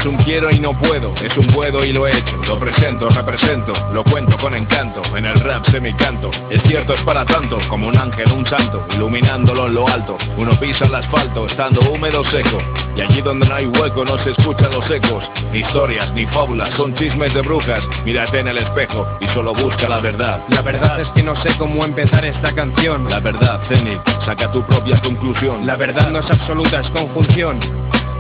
un quiero y no puedo, es un puedo y lo he hecho. Lo presento, represento, lo cuento con encanto. En el rap semicanto, es cierto es para tanto, como un ángel, un santo, iluminándolo en lo alto. Uno pisa el asfalto, estando húmedo seco, y allí donde no hay hueco no se escuchan los ecos. Ni historias, ni fábulas, son chismes de brujas. Mírate en el espejo y solo busca la verdad. La verdad es que no sé cómo empezar esta canción. La verdad, Zenith, saca tu propia conclusión. La verdad no es absoluta, es conjunción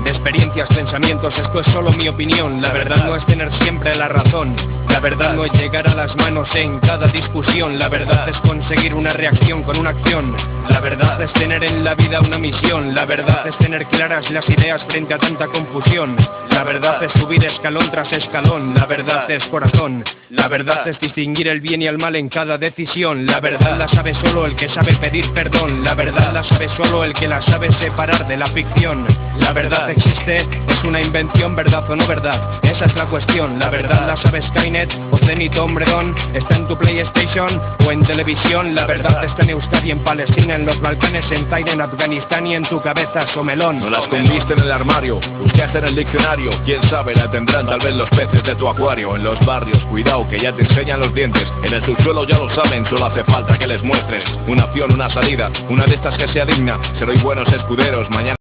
de experiencias, pensamientos, esto es solo mi opinión. La verdad no es tener siempre la razón. La verdad no es llegar a las manos en cada discusión. La verdad es conseguir una reacción con una acción. La verdad es tener en la vida una misión. La verdad es tener claras las ideas frente a tanta confusión. La verdad es subir escalón tras escalón. La verdad es corazón. La verdad es distinguir el bien y el mal en cada decisión. La verdad la sabe solo el que sabe pedir perdón. La verdad la sabe solo el que la sabe separar de la ficción. La verdad existe, es una invención, verdad o no verdad, esa es la cuestión. La verdad la sabe Skynet o Zenith o Hombredón, está en tu PlayStation o en televisión. La verdad está en Euskadi, en Palestina, en los Balcanes, en Zaire, en Afganistán y en tu cabeza, somelón. No la escondiste en el armario, buscaste en el diccionario, quién sabe la tendrán tal vez los peces de tu acuario. En los barrios, cuidado que ya te enseñan los dientes, en el subsuelo ya lo saben, solo hace falta que les muestres una acción, una salida, una de estas que sea digna. Ser hoy buenos escuderos, mañana